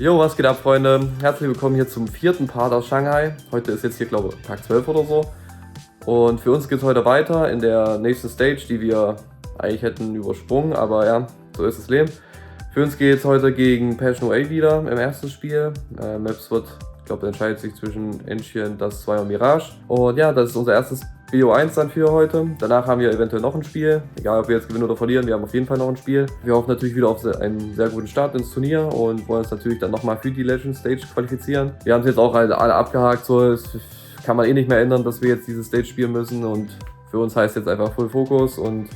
Jo, was geht ab, Freunde? Herzlich willkommen hier zum vierten Part aus Shanghai. Heute ist jetzt hier, glaube ich, Tag 12 oder so. Und für uns geht es heute weiter in der nächsten Stage, die wir eigentlich hätten übersprungen, aber ja, so ist das Leben. Für uns geht es heute gegen Passion OA wieder im ersten Spiel. Maps wird, ich glaube, da entscheidet sich zwischen Ancient, das 2 und Mirage. Und ja, das ist unser erstes BO1 dann für heute. Danach haben wir eventuell noch ein Spiel. Egal, ob wir jetzt gewinnen oder verlieren, wir haben auf jeden Fall noch ein Spiel. Wir hoffen natürlich wieder auf einen sehr guten Start ins Turnier und wollen uns natürlich dann nochmal für die Legend Stage qualifizieren. Wir haben es jetzt auch alle abgehakt, so es kann man eh nicht mehr ändern, dass wir jetzt diese Stage spielen müssen, und für uns heißt jetzt einfach Full Focus und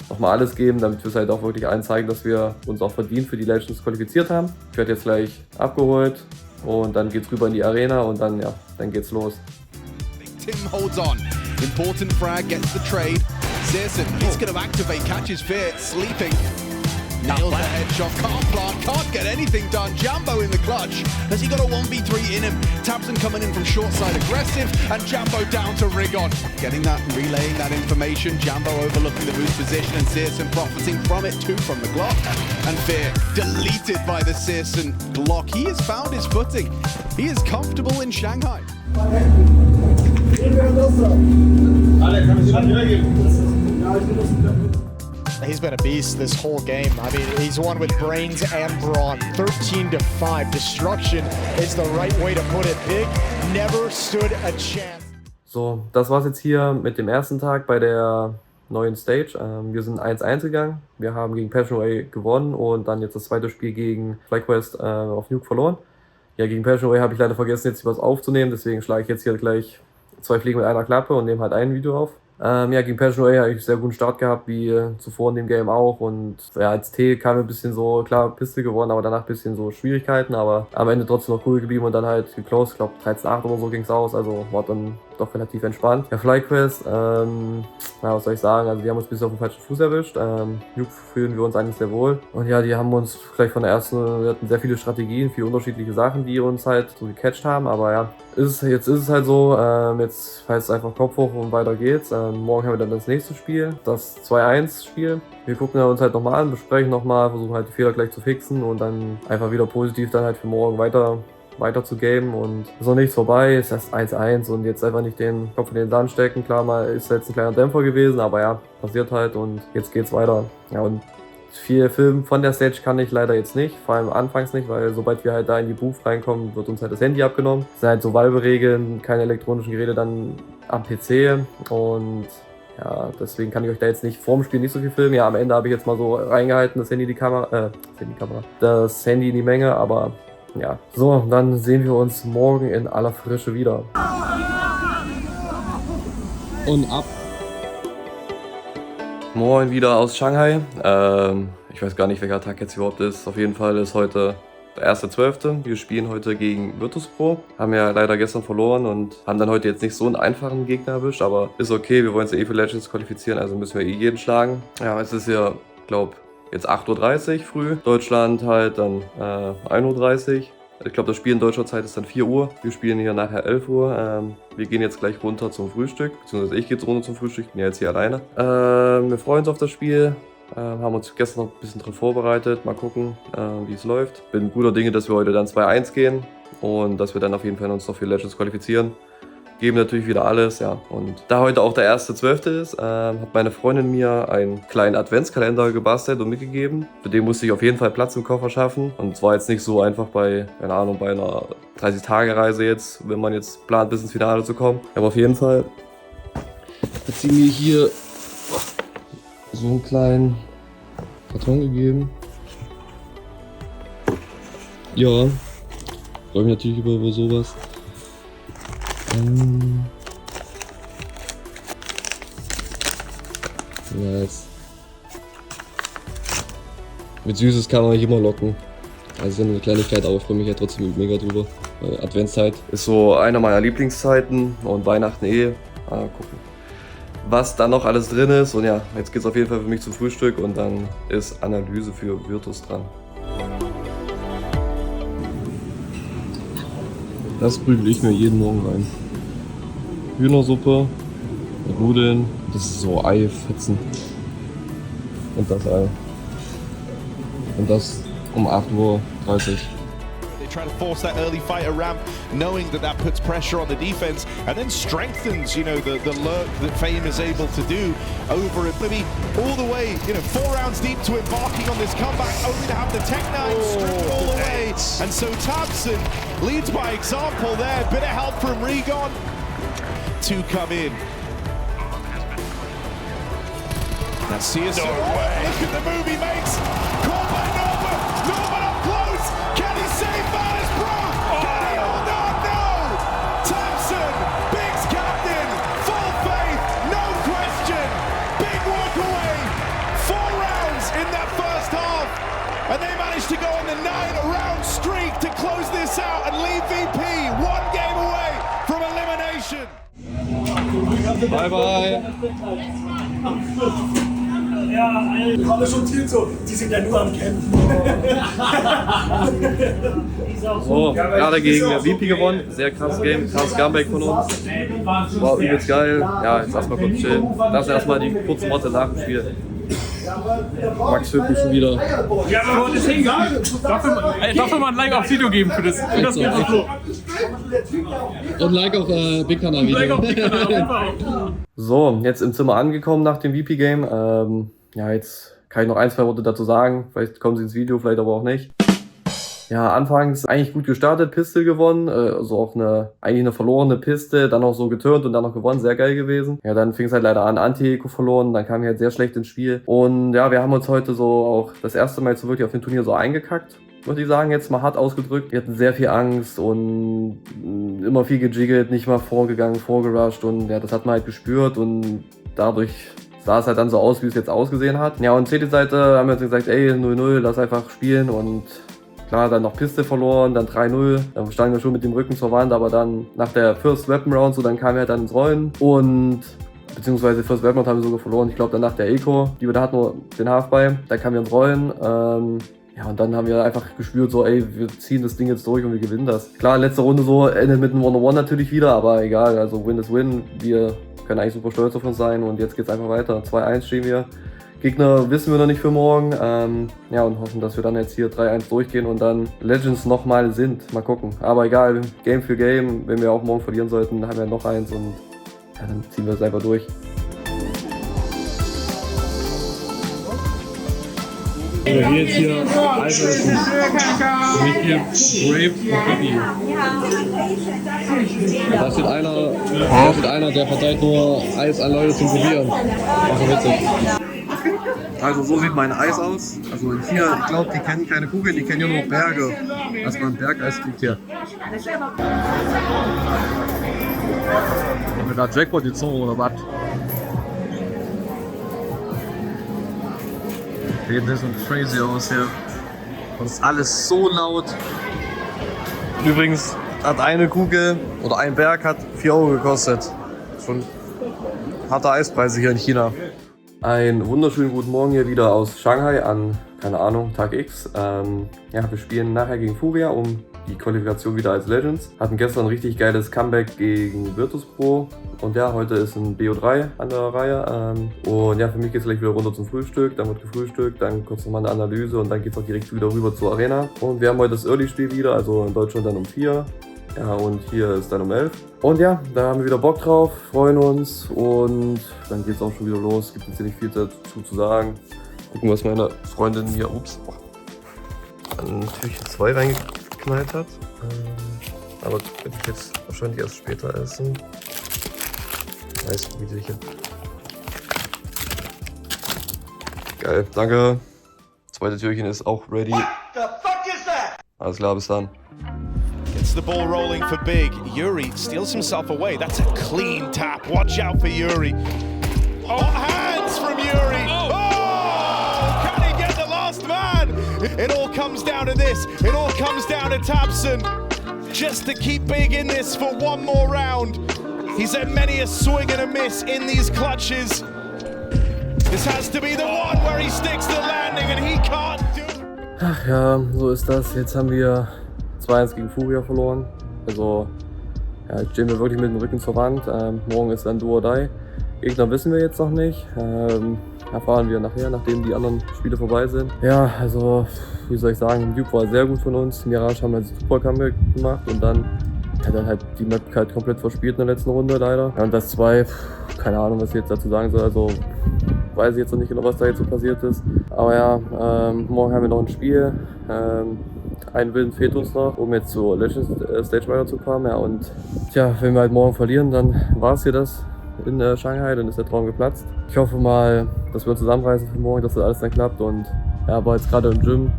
nochmal alles geben, damit wir es halt auch wirklich allen zeigen, dass wir uns auch verdient für die Legends qualifiziert haben. Ich werde jetzt gleich abgeholt und dann geht's rüber in die Arena und dann, ja, dann geht's los. Tim holds on. Important frag, gets the trade. Searson, he's going to activate, catches Fear, sleeping. Nails the headshot, can't plant, can't get anything done. Jambo in the clutch. Has he got a 1v3 in him? Tabson coming in from short side, aggressive, and Jambo down to Rigon. Getting that, relaying that information. Jambo overlooking the boost position, and Searson profiting from it too from the Glock. And Fear deleted by the Searson Glock. He has found his footing. He is comfortable in Shanghai. He's been a beast this whole game. I mean, he's won with brains and brawn. 13-5. Destruction is the right way to put it. Big never stood a chance. So, das war's jetzt hier mit dem ersten Tag bei der neuen Stage. Wir sind 1-1 gegangen. Wir haben gegen Passion OA gewonnen und dann jetzt das zweite Spiel gegen FlyQuest auf Nuke verloren. Ja, gegen Passion OA habe ich leider vergessen, jetzt was aufzunehmen, deswegen schlage ich jetzt hier gleich 2 Fliegen mit einer Klappe und nehme halt ein Video auf. Ja, gegen Passion OA habe ich einen sehr guten Start gehabt, wie zuvor in dem Game auch, und ja, als T kam ein bisschen so, klar, Piste gewonnen, aber danach ein bisschen so Schwierigkeiten, aber am Ende trotzdem noch cool geblieben und dann halt geclosed, ich glaube 13-8 oder so ging es aus, also war dann doch relativ entspannt. Ja, FlyQuest, ja, was soll ich sagen, also die haben uns ein bisschen auf den falschen Fuß erwischt. Nuke fühlen wir uns eigentlich sehr wohl. Und ja, die haben uns gleich von der ersten, wir hatten sehr viele Strategien, viele unterschiedliche Sachen, die uns halt so gecatcht haben, aber ja, jetzt ist es halt so, jetzt heißt es einfach Kopf hoch und weiter geht's. Morgen haben wir dann das nächste Spiel, das 2-1 Spiel. Wir gucken uns halt nochmal an, besprechen nochmal, versuchen halt die Fehler gleich zu fixen und dann einfach wieder positiv dann halt für morgen weiter zu gamen, und ist noch nichts vorbei, ist erst 1-1 und jetzt einfach nicht den Kopf in den Sand stecken. Klar, mal ist jetzt ein kleiner Dämpfer gewesen, aber ja, passiert halt und jetzt geht's weiter. Ja, und viel Film von der Stage kann ich leider jetzt nicht, vor allem anfangs nicht, weil sobald wir halt da in die Booth reinkommen, wird uns halt das Handy abgenommen. Es sind halt so Valve-Regeln, keine elektronischen Geräte dann am PC, und ja, deswegen kann ich euch da jetzt nicht vorm Spiel nicht so viel filmen. Ja, am Ende habe ich jetzt mal so reingehalten, das Handy in die Menge, aber ja. So, dann sehen wir uns morgen in aller Frische wieder. Und ab. Moin wieder aus Shanghai. Ich weiß gar nicht, welcher Tag jetzt überhaupt ist. Auf jeden Fall ist heute der 1.12. Wir spielen heute gegen Virtus.pro. Haben ja leider gestern verloren und haben dann heute jetzt nicht so einen einfachen Gegner erwischt, aber ist okay. Wir wollen uns ja eh für Legends qualifizieren, also müssen wir eh jeden schlagen. Ja, es ist ja, glaube jetzt 8.30 Uhr früh. Deutschland halt dann 1.30 Uhr. Ich glaube, das Spiel in deutscher Zeit ist dann 4 Uhr. Wir spielen hier nachher 11 Uhr. Wir gehen jetzt gleich runter zum Frühstück. Beziehungsweise ich gehe jetzt runter zum Frühstück. Ich bin ja jetzt hier alleine. Wir freuen uns auf das Spiel. Haben uns gestern noch ein bisschen drin vorbereitet. Mal gucken, wie es läuft. Bin guter Dinge, dass wir heute dann 2-1 gehen. Und dass wir dann auf jeden Fall uns noch für Legends qualifizieren. Geben natürlich wieder alles, ja. Und da heute auch der 1.12. ist, hat meine Freundin mir einen kleinen Adventskalender gebastelt und mitgegeben. Für den musste ich auf jeden Fall Platz im Koffer schaffen. Und es war jetzt nicht so einfach bei, keine Ahnung, bei einer 30-Tage-Reise jetzt, wenn man jetzt plant, bis ins Finale zu kommen. Aber auf jeden Fall hat sie mir hier so einen kleinen Karton gegeben. Ja, freue mich natürlich über sowas. Nice. Mit Süßes kann man nicht immer locken. Also eine Kleinigkeit, aber ich freue mich ja trotzdem mega drüber. Adventszeit ist so eine meiner Lieblingszeiten und Weihnachten eh. Mal gucken, was da noch alles drin ist. Und ja, jetzt geht's auf jeden Fall für mich zum Frühstück und dann ist Analyse für Virtus dran. Das prügel ich mir jeden Morgen rein. Hühnersuppe mit Nudeln, das ist so Eifetzen. Und das Ei. Und das um 8.30 Uhr. try to force that early fighter ramp, knowing that that puts pressure on the defense and then strengthens, you know, the lurk that Fame is able to do over it. Maybe all the way, you know, 4 rounds deep to embarking on this comeback, only to have the Tech-9 stripped all the way. And so tabseN leads by example there. Bit of help from Rigon to come in. That's Searson. Oh, look at the move he makes. Caught by Norman. Norman up close. Can he save Valis Bro? Can he hold on? No. tabseN, Big's captain. Full faith. No question. Big walk away. 4 rounds in that first half. And they managed to go on the 9-round streak to close this out and leave VP 1 game away from elimination. Bye bye. Ja, war schon viel so. Die sind ja nur am Kämpfen. So, gerade gegen VP gewonnen. Sehr krasses Game. Krasses Comeback von uns. War übelst geil. Ja, jetzt erstmal kurz chillen. Das ist erstmal die kurze Motte nach dem Spiel. Max filmt mich schon wieder. Ja, aber wo ist hingegangen? Darf mal ein Like aufs Video geben für das Video. Und Like auf Big Kanal Video. So, jetzt im Zimmer angekommen nach dem VP-Game. Ja, jetzt kann ich noch 1, 2 Worte dazu sagen. Vielleicht kommen sie ins Video, vielleicht aber auch nicht. Ja, anfangs eigentlich gut gestartet, Pistol gewonnen, also auch eigentlich eine verlorene Piste, dann auch so geturnt und dann noch gewonnen, sehr geil gewesen. Ja, dann fing es halt leider an, Anti-Eco verloren, dann kam ich halt sehr schlecht ins Spiel. Und ja, wir haben uns heute so auch das erste Mal jetzt so wirklich auf dem Turnier so eingekackt, würde ich sagen, jetzt mal hart ausgedrückt. Wir hatten sehr viel Angst und immer viel gejiggelt, nicht mal vorgegangen, vorgerusht und ja, das hat man halt gespürt und dadurch sah es halt dann so aus, wie es jetzt ausgesehen hat. Ja, und CT-Seite haben wir jetzt gesagt, ey, 0-0, lass einfach spielen und klar, dann noch Piste verloren, dann 3-0, dann standen wir schon mit dem Rücken zur Wand, aber dann nach der First Weapon Round, so dann kamen wir halt dann ins Rollen und beziehungsweise First Weapon Round haben wir sogar verloren, ich glaube dann nach der Eco, die wir da hatten, nur den Halfbuy, da kamen wir ins Rollen, ja und dann haben wir einfach gespürt so, ey, wir ziehen das Ding jetzt durch und wir gewinnen das. Klar, letzte Runde so, endet mit einem 1-on-1 natürlich wieder, aber egal, also Win is Win, wir können eigentlich super stolz auf uns sein und jetzt geht's einfach weiter, 2-1 stehen wir. Gegner wissen wir noch nicht für morgen, ja und hoffen, dass wir dann jetzt hier 3-1 durchgehen und dann Legends nochmal sind, mal gucken. Aber egal, Game für Game, wenn wir auch morgen verlieren sollten, haben wir noch eins und ja, dann ziehen wir es einfach durch. Hier jetzt hier Alter ist für mich hier Brave und Bibi. Da steht einer, der verteilt nur Eis an Leute zum Probieren. Also witzig. Also so sieht mein Eis aus. Also hier, ich glaube, die kennen keine Kugeln, die kennen ja nur noch Berge. Dass man Bergeis kriegt hier. Mit der Jackpot gezogen oder was? Sieht das so crazy aus hier. Und es ist alles so laut. Übrigens hat eine Kugel oder ein Berg hat 4 Euro gekostet. Schon harte Eispreise hier in China. Einen wunderschönen guten Morgen hier wieder aus Shanghai an, keine Ahnung, Tag X. Ja, wir spielen nachher gegen Furia um die Qualifikation wieder als Legends. Hatten gestern ein richtig geiles Comeback gegen Virtus.pro. Und ja, heute ist ein BO3 an der Reihe. Und ja, für mich geht es gleich wieder runter zum Frühstück. Dann wird gefrühstückt, dann kurz nochmal eine Analyse und dann geht es auch direkt wieder rüber zur Arena. Und wir haben heute das Early-Spiel wieder, also in Deutschland dann um 4. Ja, und hier ist dann um 11. Und ja, da haben wir wieder Bock drauf, freuen uns und dann geht es auch schon wieder los. Gibt jetzt hier nicht viel dazu zu sagen. Gucken, was meine Freundin hier, an Türchen 2 reingeknallt hat. Aber werde ich jetzt wahrscheinlich erst später essen. Nice Videochen. Geil, danke. Zweite Türchen ist auch ready. What the fuck is that? Alles klar, bis dann. Gets the ball rolling for Big. Yuri steals himself away. That's a clean tap. Watch out for Yuri. Oh, hands from Yuri. Oh, can he get the last man? It all comes down to this. It all comes down to tabseN. Just to keep Big in this for one more round. He's had many a swing and a miss in these clutches. This has to be the one where he sticks the landing and he can't do it. Ach ja, so ist das. Jetzt haben wir 2-1 gegen Furia verloren. Also, ja, jetzt stehen wir wirklich mit dem Rücken zur Wand. Morgen ist dann Do or Die. Gegner wissen wir jetzt noch nicht. erfahren wir nachher, nachdem die anderen Spiele vorbei sind. Ja, also, wie soll ich sagen, Nuke war sehr gut von uns. Mirage haben halt super Comeback gemacht und dann hat er halt die Map halt komplett verspielt in der letzten Runde leider. Ja, und das 2, keine Ahnung, was ich jetzt dazu sagen soll. Also weiß ich jetzt noch nicht genau, was da jetzt so passiert ist. Aber ja, morgen haben wir noch ein Spiel. Ein Win fehlt uns noch, um jetzt zur Legends Stage weiterzukommen. Ja, und tja, wenn wir halt morgen verlieren, dann war es hier das in Shanghai, dann ist der Traum geplatzt. Ich hoffe mal, dass wir uns zusammenreißen für morgen, dass das alles dann klappt. Und ja, war jetzt gerade im Gym,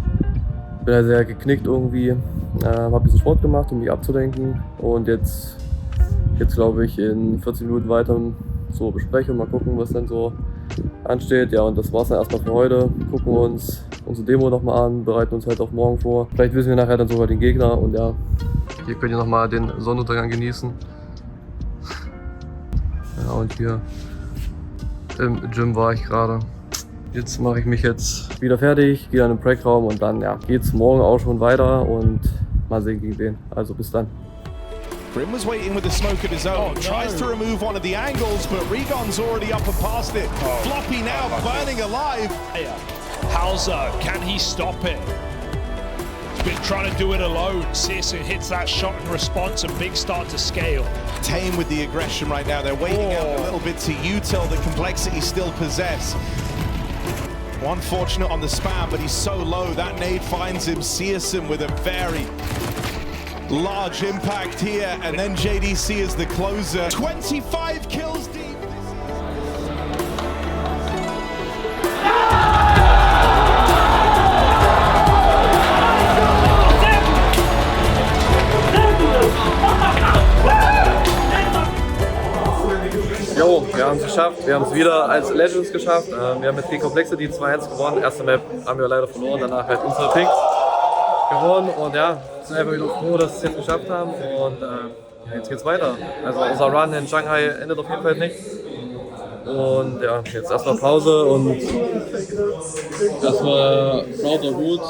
bin ja sehr geknickt irgendwie. Habe ein bisschen Sport gemacht, um mich abzulenken. Und jetzt glaube ich in 14 Minuten weiter zur Besprechung. Mal gucken, was dann so ansteht. Ja, und das war's dann erstmal für heute. Gucken wir uns unsere Demo nochmal an, bereiten uns halt auf morgen vor. Vielleicht wissen wir nachher dann sogar den Gegner. Und ja, hier könnt ihr nochmal den Sonnenuntergang genießen. Ja, und hier im Gym war ich gerade. Jetzt mache ich mich jetzt wieder fertig, gehe dann in den Breakraum und dann ja, geht's morgen auch schon weiter und mal sehen gegen wen. Also bis dann. Grim was waiting with the smoke of his own, tries to remove one of the angles, but Regon's already up and past it. Floppy now burning alive. Hauser, can he stop it? He's been trying to do it alone. Searson hits that shot in response and Big start to scale. Tame with the aggression right now. They're waiting out a little bit to util the complexity still possess. One fortunate on the spam, but he's so low. That nade finds him. Searson with a very large impact here, and then JDC is the closer. 25 kills deep. Jo, wir haben es geschafft. Wir haben es wieder als Legends geschafft. Wir haben mit King Complexity 2-1 gewonnen. Erste Map haben wir leider verloren, danach halt unsere Picks gewonnen. Und ja, sind einfach wieder froh, dass wir es jetzt geschafft haben. Und jetzt geht's weiter. Also unser Run in Shanghai endet auf jeden Fall nicht. Und ja, jetzt erstmal Pause und erstmal Crowd war gut.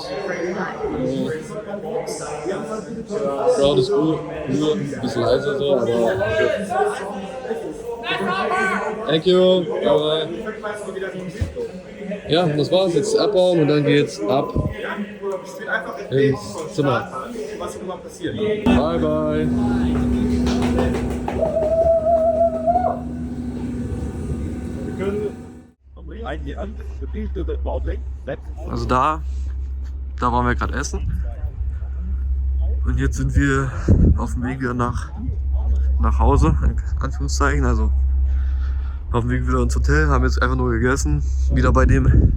Crowd ist gut, nur ein bisschen leiser so, aber thank you, bye bye. Ja, das war's, jetzt abbauen und dann geht's ab ins Zimmer. Bye bye. Also da waren wir gerade essen und jetzt sind wir auf dem Weg wieder nach Hause, in Anführungszeichen, also auf dem Weg wieder ins Hotel, haben jetzt einfach nur gegessen, wieder bei dem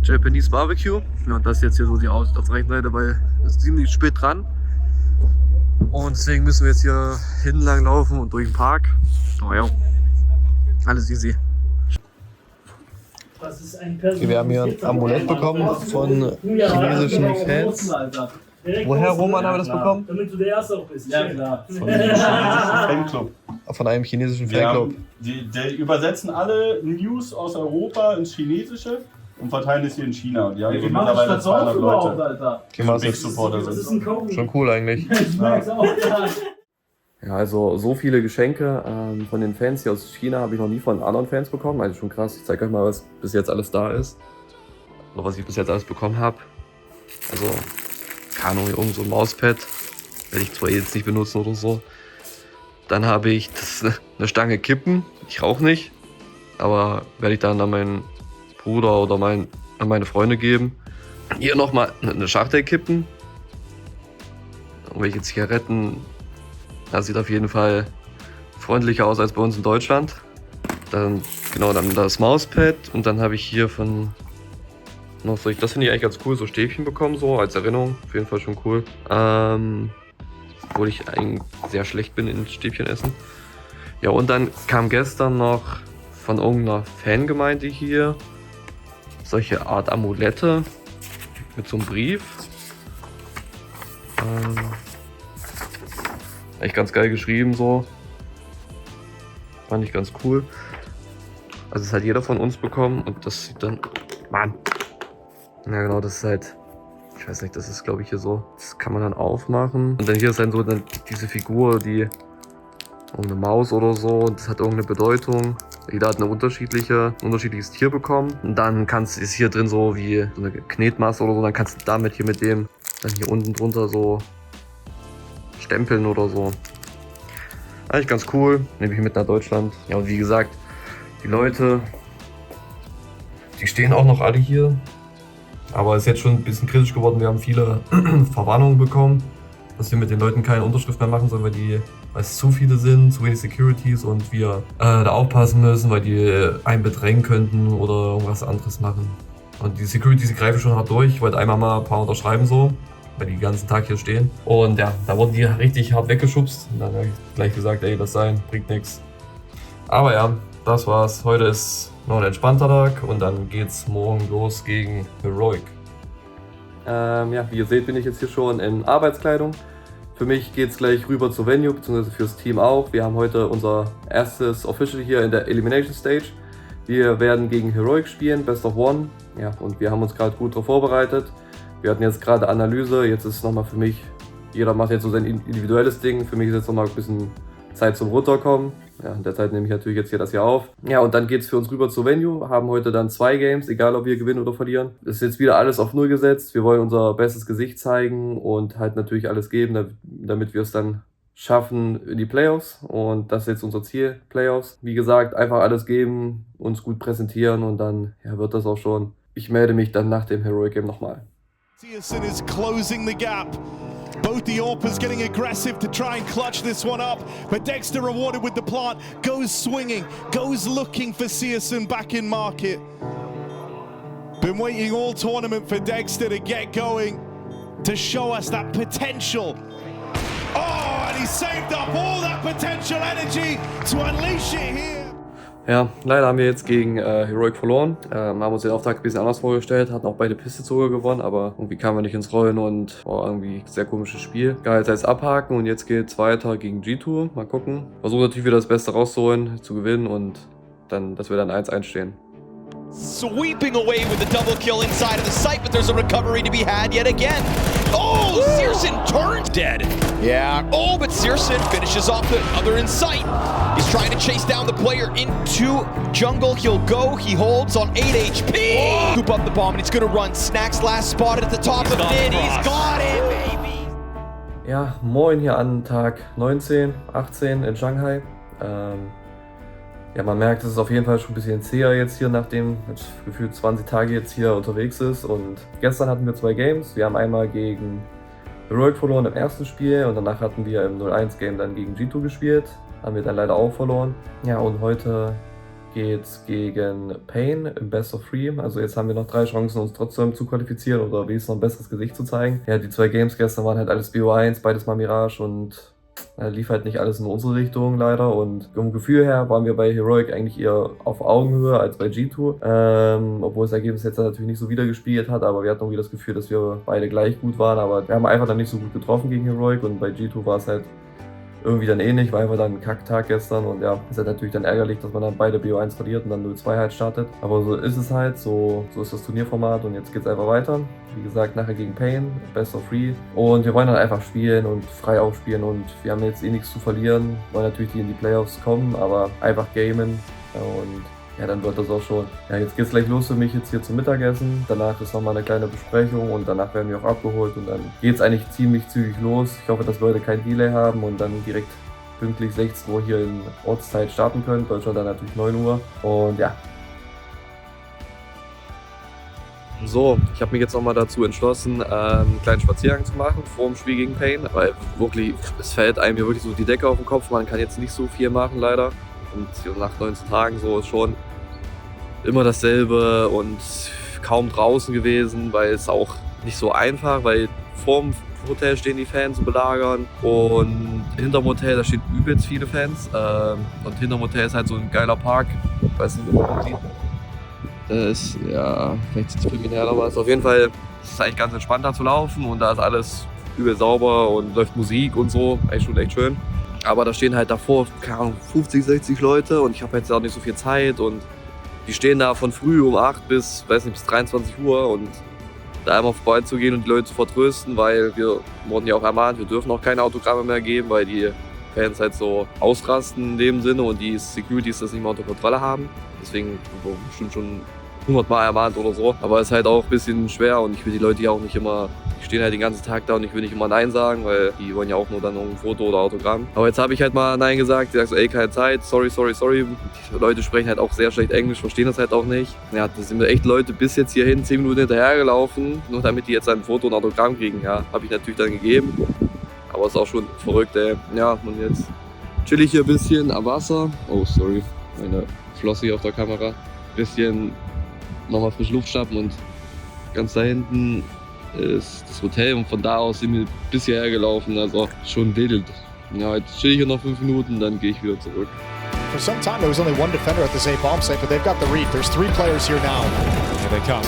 Japanese Barbecue. Ja, und das ist jetzt hier so die Aussicht auf der rechten Seite, weil es ist ziemlich spät dran und deswegen müssen wir jetzt hier hinten lang laufen und durch den Park. Oh ja, alles easy. Wir haben hier ein Amulett bekommen von chinesischen Fans. Woher, Roman, haben wir das bekommen? Damit du der Erste auch bist. Ja, klar. Von einem chinesischen Fanclub. Von einem chinesischen Fanclub. Die übersetzen alle News aus Europa ins Chinesische und verteilen es hier in China. Und die haben so mittlerweile 200 Leute. Okay, Big Supporter sind. Schon cool eigentlich. Ich merk's auch. Ja, also so viele Geschenke von den Fans hier aus China habe ich noch nie von anderen Fans bekommen. Also schon krass. Ich zeige euch mal, was bis jetzt alles da ist. Oder was ich bis jetzt alles bekommen habe. Also, keine Ahnung, irgend so ein Mauspad. Werde ich zwar jetzt nicht benutzen oder so. Dann habe ich eine Stange Kippen. Ich rauche nicht. Aber werde ich dann an meinen Bruder oder an meine Freunde geben. Hier nochmal eine Schachtel Kippen. Irgendwelche Zigaretten. Das sieht auf jeden Fall freundlicher aus als bei uns in Deutschland. Dann das Mauspad und dann habe ich hier von noch so, das finde ich eigentlich ganz cool, so Stäbchen bekommen, so als Erinnerung. Auf jeden Fall schon cool. Obwohl ich eigentlich sehr schlecht bin in Stäbchen essen. Ja, und dann kam gestern noch von irgendeiner Fangemeinde hier solche Art Amulette mit so einem Brief. Echt ganz geil geschrieben so. Fand ich ganz cool. Also das hat jeder von uns bekommen und das sieht dann... Mann! Ja genau, das ist halt... Ich weiß nicht, das ist glaube ich hier so... Das kann man dann aufmachen. Und dann hier ist dann so diese Figur, die irgendeine Maus oder so. Das hat irgendeine Bedeutung. Jeder hat ein unterschiedliches Tier bekommen. Und dann ist hier drin so wie so eine Knetmasse oder so. Dann kannst du damit hier mit dem dann hier unten drunter so stempeln oder so. Eigentlich ganz cool. Nehme ich mit nach Deutschland. Ja, und wie gesagt, die Leute, die stehen auch noch alle hier. Aber es ist jetzt schon ein bisschen kritisch geworden. Wir haben viele Verwarnungen bekommen, dass wir mit den Leuten keine Unterschrift mehr machen sollen, weil es zu viele sind, zu wenig Securities und wir da aufpassen müssen, weil die einen bedrängen könnten oder irgendwas anderes machen. Und die Securities, die greifen schon hart durch. Ich wollte einmal mal ein paar unterschreiben so, weil die den ganzen Tag hier stehen. Und ja, da wurden die richtig hart weggeschubst. Und dann habe ich gleich gesagt, ey, das bringt nichts. Aber ja, das war's. Heute ist noch ein entspannter Tag und dann geht's morgen los gegen Heroic. Ja, wie ihr seht, bin ich jetzt hier schon in Arbeitskleidung. Für mich geht's gleich rüber zur Venue, beziehungsweise fürs Team auch. Wir haben heute unser erstes Official hier in der Elimination Stage. Wir werden gegen Heroic spielen, Best of One. Ja, und wir haben uns gerade gut darauf vorbereitet. Wir hatten jetzt gerade Analyse, jetzt ist nochmal für mich, jeder macht jetzt so sein individuelles Ding. Für mich ist jetzt nochmal ein bisschen Zeit zum Runterkommen. Ja, in der Zeit nehme ich natürlich jetzt das hier auf. Ja, und dann geht es für uns rüber zur Venue. Haben heute dann 2 Games, egal ob wir gewinnen oder verlieren. Es ist jetzt wieder alles auf Null gesetzt. Wir wollen unser bestes Gesicht zeigen und halt natürlich alles geben, damit wir es dann schaffen in die Playoffs. Und das ist jetzt unser Ziel, Playoffs. Wie gesagt, einfach alles geben, uns gut präsentieren und dann wird das auch schon. Ich melde mich dann nach dem Heroic Game nochmal. Searson is closing the gap. Both the AWPers getting aggressive to try and clutch this one up, but Dexter rewarded with the plant, goes swinging, goes looking for Searson back in market. Been waiting all tournament for Dexter to get going, to show us that potential. Oh, and he saved up all that potential energy to unleash it here. Ja, leider haben wir jetzt gegen Heroic verloren. Haben uns den Auftrag ein bisschen anders vorgestellt, hatten auch beide Pistols sogar gewonnen, aber irgendwie kamen wir nicht ins Rollen und war irgendwie ein sehr komisches Spiel. Geil, jetzt heißt abhaken und jetzt geht's weiter gegen G2. Mal gucken. Versuchen natürlich wieder das Beste rauszuholen, zu gewinnen und dann, dass wir dann 1-1 stehen. Sweeping away with the double kill inside of the site, but there's a recovery to be had yet again. Oh, Searson turns dead. Yeah. Oh, but Searson finishes off the other in sight. He's trying to chase down the player into jungle. He'll go. He holds on 8 HP. Oh. Scoop up the bomb, and he's going to run. Snack's last spotted at the top of mid. He's got it, baby. Ja, moin hier an Tag 19, 18 in Shanghai. Ja, man merkt, es ist auf jeden Fall schon ein bisschen zäher jetzt hier, nachdem gefühlt 20 Tage jetzt hier unterwegs ist. Und gestern hatten wir 2 Games. Wir haben einmal gegen Heroic verloren im ersten Spiel und danach hatten wir im 0-1 Game dann gegen G2 gespielt. Haben wir dann leider auch verloren. Ja, und heute geht's gegen Pain im Best of 3. Also jetzt haben wir noch 3 Chancen, uns trotzdem zu qualifizieren oder wenigstens noch ein besseres Gesicht zu zeigen. Ja, die 2 Games gestern waren halt alles BO1, beides mal Mirage und lief halt nicht alles in unsere Richtung leider und vom Gefühl her waren wir bei Heroic eigentlich eher auf Augenhöhe als bei G2, obwohl das Ergebnis jetzt natürlich nicht so wiedergespielt hat, aber wir hatten irgendwie das Gefühl, dass wir beide gleich gut waren, aber wir haben einfach dann nicht so gut getroffen gegen Heroic und bei G2 war es halt irgendwie dann ähnlich, war einfach dann ein Kacktag gestern und ja, ist halt natürlich dann ärgerlich, dass man dann beide BO1 verliert und dann 0-2 halt startet. Aber so ist es halt, so ist das Turnierformat und jetzt geht's einfach weiter. Wie gesagt, nachher gegen Pain, Best of 3 und wir wollen dann einfach spielen und frei aufspielen und wir haben jetzt eh nichts zu verlieren, wollen natürlich die in die Playoffs kommen, aber einfach gamen und ja, dann wird das auch schon. Ja, jetzt geht's gleich los für mich jetzt hier zum Mittagessen. Danach ist nochmal eine kleine Besprechung und danach werden wir auch abgeholt und dann geht's eigentlich ziemlich zügig los. Ich hoffe, dass Leute kein Delay haben und dann direkt pünktlich 16 Uhr hier in Ortszeit starten können. Deutschland dann natürlich 9 Uhr und ja. So, ich habe mich jetzt nochmal dazu entschlossen, einen kleinen Spaziergang zu machen vor dem Spiel gegen Pain, weil wirklich, es fällt einem hier wirklich so die Decke auf den Kopf. Man kann jetzt nicht so viel machen leider. Und nach 19 Tagen so ist schon immer dasselbe und kaum draußen gewesen, weil es auch nicht so einfach, weil vorm Hotel stehen die Fans zu belagern und hinterm Hotel, da stehen übelst viele Fans und hinterm Hotel ist halt so ein geiler Park, ich weiß nicht, wie man sieht. Das ist, ja, vielleicht sieht es kriminell, aber es ist auf jeden Fall, es ist eigentlich ganz entspannt da zu laufen und da ist alles übel sauber und läuft Musik und so, eigentlich schon echt schön. Aber da stehen halt davor, keine Ahnung, 50, 60 Leute und ich habe jetzt auch nicht so viel Zeit und die stehen da von früh um 8 bis 23 Uhr und da einmal vorbeizugehen und die Leute zu vertrösten, weil wir wurden ja auch ermahnt, wir dürfen auch keine Autogramme mehr geben, weil die Fans halt so ausrasten in dem Sinne und die Securities das nicht mehr unter Kontrolle haben. Deswegen bestimmt schon 100-mal ermahnt oder so. Aber es ist halt auch ein bisschen schwer und ich will die Leute ja auch nicht immer, die stehen halt den ganzen Tag da und ich will nicht immer Nein sagen, weil die wollen ja auch nur dann ein Foto oder Autogramm. Aber jetzt habe ich halt mal Nein gesagt, ich sag so, ey, keine Zeit, sorry. Die Leute sprechen halt auch sehr schlecht Englisch, verstehen das halt auch nicht. Ja, da sind mir echt Leute bis jetzt hierhin 10 Minuten hinterhergelaufen, nur damit die jetzt ein Foto und Autogramm kriegen. Ja, habe ich natürlich dann gegeben. Aber ist auch schon verrückt, ey. Ja, und jetzt chill ich hier ein bisschen am Wasser. Oh, sorry, meine Flossi auf der Kamera. Bisschen nochmal frische Luft schnappen und ganz da hinten ist das Hotel und von da aus sind wir bis hierher gelaufen, also schon wild. Ja, jetzt chill ich hier noch 5 Minuten, dann gehe ich wieder zurück. For some time there was only one defender at the Zay bomb site, but they've got the read. There's 3 players here now. Here they come.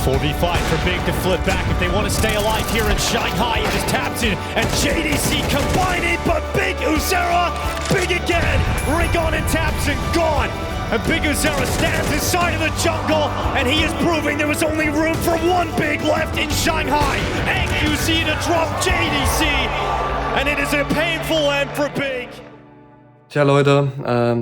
4v5 for Big to flip back if they want to stay alive here in Shanghai. It is Tabson and JDC combining, but Big Uzera, big again. Rigon and Tabson gone. And Big Uzera stands inside of the jungle, and he is proving there was only room for one Big left in Shanghai. AQZ to drop JDC, and it is a painful end for Big. Tja Leute,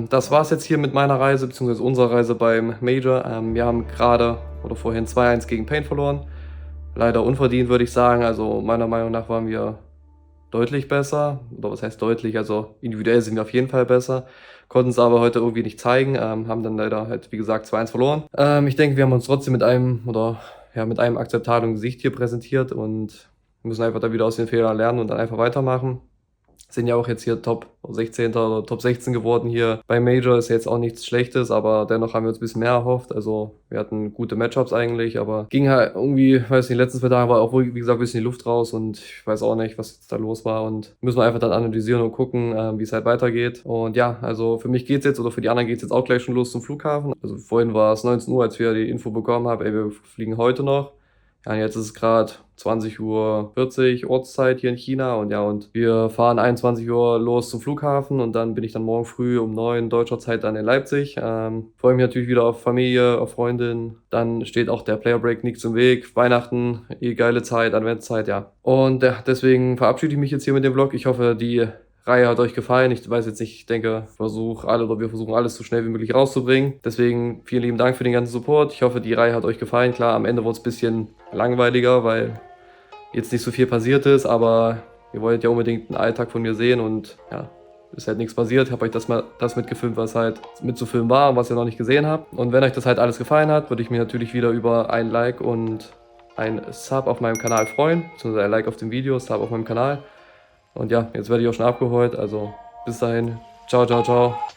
das war's jetzt hier mit meiner Reise, beziehungsweise unserer Reise beim Major. Wir haben gerade oder vorhin 2-1 gegen Pain verloren. Leider unverdient, würde ich sagen. Also meiner Meinung nach waren wir deutlich besser. Oder was heißt deutlich? Also individuell sind wir auf jeden Fall besser. Konnten es aber heute irgendwie nicht zeigen. Haben dann leider halt, wie gesagt, 2-1 verloren. Ich denke, wir haben uns trotzdem mit einem akzeptablen Gesicht hier präsentiert und müssen einfach da wieder aus den Fehlern lernen und dann einfach weitermachen. Sind ja auch jetzt hier Top 16. oder Top 16 geworden hier bei Major, ist jetzt auch nichts Schlechtes, aber dennoch haben wir uns ein bisschen mehr erhofft. Also wir hatten gute Matchups eigentlich, aber ging halt irgendwie, weiß nicht, in den letzten 2 Tagen war auch, wie gesagt, ein bisschen die Luft raus und ich weiß auch nicht, was da los war und müssen wir einfach dann analysieren und gucken, wie es halt weitergeht. Und ja, also für mich geht's jetzt oder für die anderen geht's jetzt auch gleich schon los zum Flughafen. Also vorhin war es 19 Uhr, als wir die Info bekommen haben, ey, wir fliegen heute noch. Ja, jetzt ist es gerade 20:40 Uhr Ortszeit hier in China und wir fahren 21 Uhr los zum Flughafen und dann bin ich dann morgen früh um 9 deutscher Zeit dann in Leipzig. Freue mich natürlich wieder auf Familie, auf Freundin. Dann steht auch der Player Break nichts im Weg. Weihnachten, geile Zeit, Adventszeit, ja. Und deswegen verabschiede ich mich jetzt hier mit dem Vlog. Ich hoffe, die Reihe hat euch gefallen. Ich weiß jetzt nicht, ich denke, wir versuchen alles so schnell wie möglich rauszubringen. Deswegen vielen lieben Dank für den ganzen Support. Ich hoffe, die Reihe hat euch gefallen. Klar, am Ende wurde es ein bisschen langweiliger, weil jetzt nicht so viel passiert ist, aber ihr wollt ja unbedingt einen Alltag von mir sehen und ja, ist halt nichts passiert. Ich habe euch das mitgefilmt, was halt mitzufilmen war und was ihr noch nicht gesehen habt. Und wenn euch das halt alles gefallen hat, würde ich mich natürlich wieder über ein Like und ein Sub auf meinem Kanal freuen, beziehungsweise ein Like auf dem Video, Sub auf meinem Kanal. Und ja, jetzt werde ich auch schon abgeholt, also bis dahin, ciao, ciao, ciao.